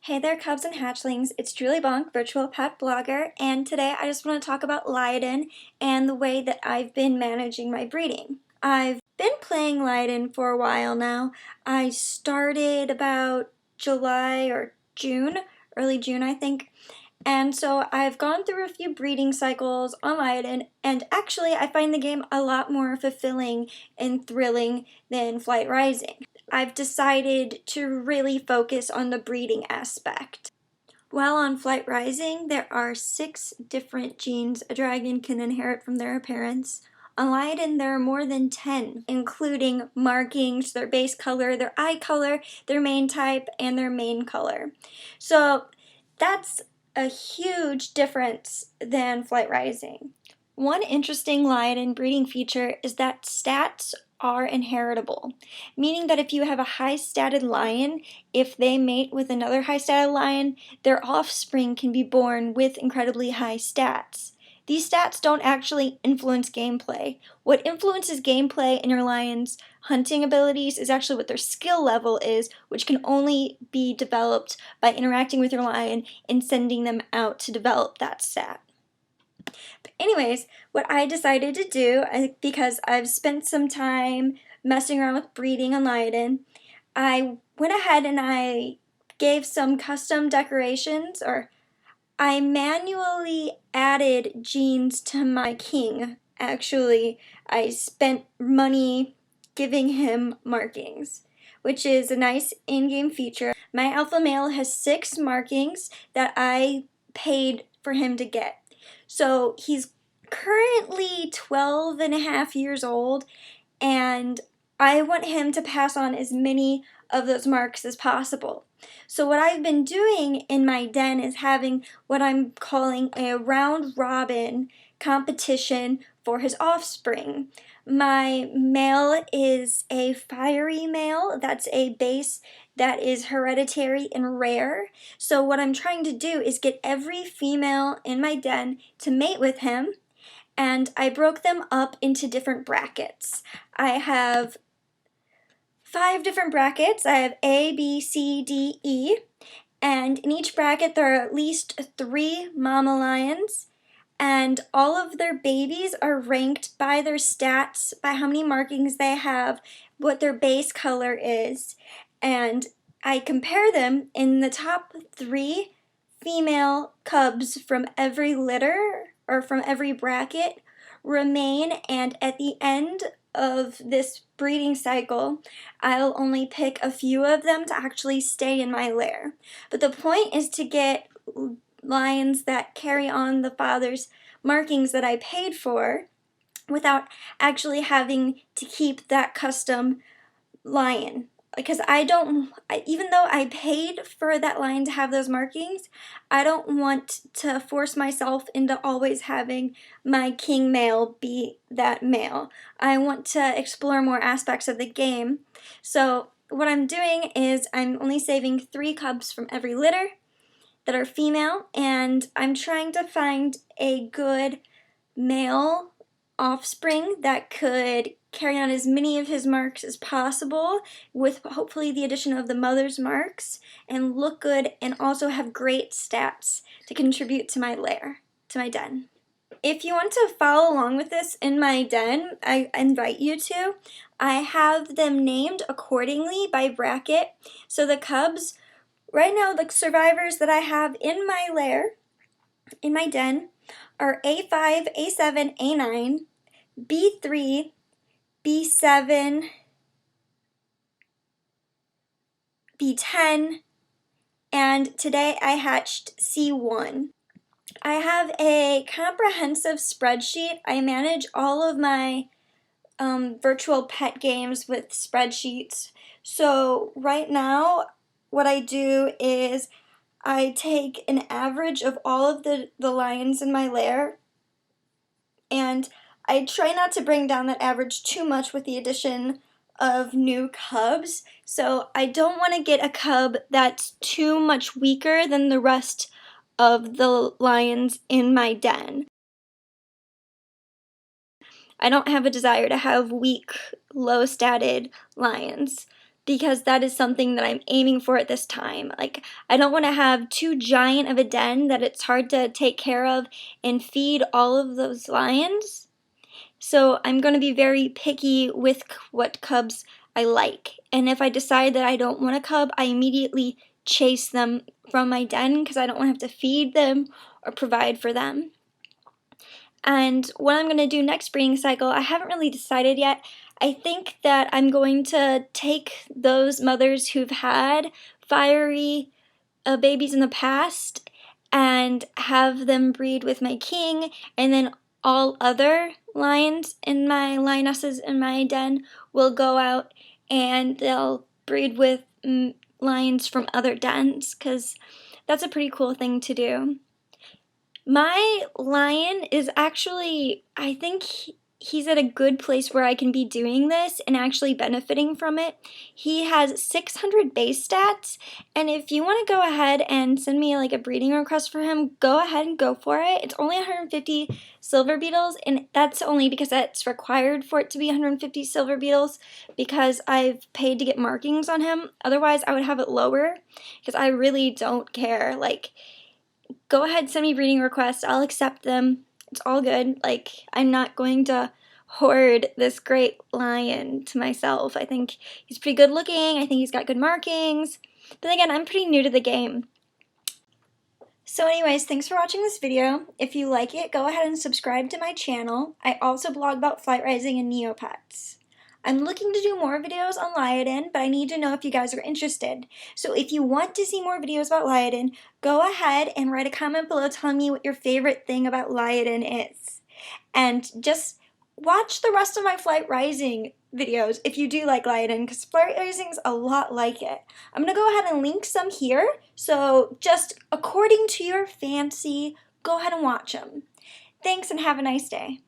Hey there, Cubs and Hatchlings. It's Julie Bonk, virtual pet blogger, and today I just want to talk about Lioden and the way that I've been managing my breeding. I've been playing Lioden for a while now. I started about July or June, early June I think, and so I've gone through a few breeding cycles on Lioden, and actually I find the game a lot more fulfilling and thrilling than Flight Rising. I've decided to really focus on the breeding aspect. While on Flight Rising, there are 6 different genes a dragon can inherit from their parents. On Lioden, there are more than 10, including markings, their base color, their eye color, their main type, and their main color. So that's a huge difference than Flight Rising. One interesting Lioden breeding feature is that stats are inheritable, meaning that if you have a high-statted lion, if they mate with another high-statted lion, their offspring can be born with incredibly high stats. These stats don't actually influence gameplay. What influences gameplay in your lion's hunting abilities is actually what their skill level is, which can only be developed by interacting with your lion and sending them out to develop that stat. But anyways, what I decided to do, because I've spent some time messing around with breeding on Lioden, I went ahead and I gave some custom decorations, or I manually added genes to my king. Actually, I spent money giving him markings, which is a nice in-game feature. My alpha male has 6 markings that I paid for him to get. So he's currently 12 and a half years old, and I want him to pass on as many of those marks as possible. So what I've been doing in my den is having what I'm calling a round robin competition for his offspring. My male is a fiery male. That's a base that is hereditary and rare. So what I'm trying to do is get every female in my den to mate with him, and I broke them up into different brackets. I have 5 different brackets. I have A, B, C, D, E, and in each bracket there are at least 3 mama lions, and all of their babies are ranked by their stats, by how many markings they have, what their base color is, and I compare them. In the top 3 female cubs from every litter, or from every bracket, remain, and at the end of this breeding cycle, I'll only pick a few of them to actually stay in my lair. But the point is to get lions that carry on the father's markings that I paid for without actually having to keep that custom lion. Because even though I paid for that lion to have those markings, I don't want to force myself into always having my king male be that male. I want to explore more aspects of the game. So what I'm doing is I'm only saving 3 cubs from every litter that are female, and I'm trying to find a good male offspring that could carry on as many of his marks as possible, with hopefully the addition of the mother's marks, and look good and also have great stats to contribute to my lair, to my den. If you want to follow along with this in my den, I invite you to. I have them named accordingly by bracket. So the cubs, right now the survivors that I have in my lair, in my den, are A5, A7, A9, B3, B7, B10, and today I hatched C1. I have a comprehensive spreadsheet. I manage all of my virtual pet games with spreadsheets. So right now what I do is I take an average of all of the lions in my lair, and I try not to bring down that average too much with the addition of new cubs. So I don't want to get a cub that's too much weaker than the rest of the lions in my den. I don't have a desire to have weak, low-statted lions. because that is something that I'm aiming for at this time. Like, I don't want to have too giant of a den that it's hard to take care of and feed all of those lions. So I'm going to be very picky with what cubs I like. And if I decide that I don't want a cub, I immediately chase them from my den because I don't want to have to feed them or provide for them. And what I'm going to do next breeding cycle, I haven't really decided yet. I think that I'm going to take those mothers who've had fiery babies in the past and have them breed with my king, and then all other lions in my lionesses in my den will go out and they'll breed with lions from other dens, because that's a pretty cool thing to do. My lion is actually, I think he's at a good place where I can be doing this and actually benefiting from it. He has 600 base stats, and if you want to go ahead and send me like a breeding request for him, go ahead and go for it. It's only 150 silver beetles, and that's only because that's required for it to be 150 silver beetles because I've paid to get markings on him. Otherwise, I would have it lower because I really don't care. Like, go ahead, send me breeding requests. I'll accept them. It's all good. Like, I'm not going to hoard this great lion to myself. I think he's pretty good looking. I think he's got good markings. But again, I'm pretty new to the game. So anyways, thanks for watching this video. If you like it, go ahead and subscribe to my channel. I also blog about flight rising and Neopets. I'm looking to do more videos on Lioden, but I need to know if you guys are interested. So if you want to see more videos about Lioden, go ahead and write a comment below telling me what your favorite thing about Lioden is. And just watch the rest of my Flight Rising videos if you do like Lioden, because Flight Rising is a lot like it. I'm going to go ahead and link some here, so just according to your fancy, go ahead and watch them. Thanks and have a nice day.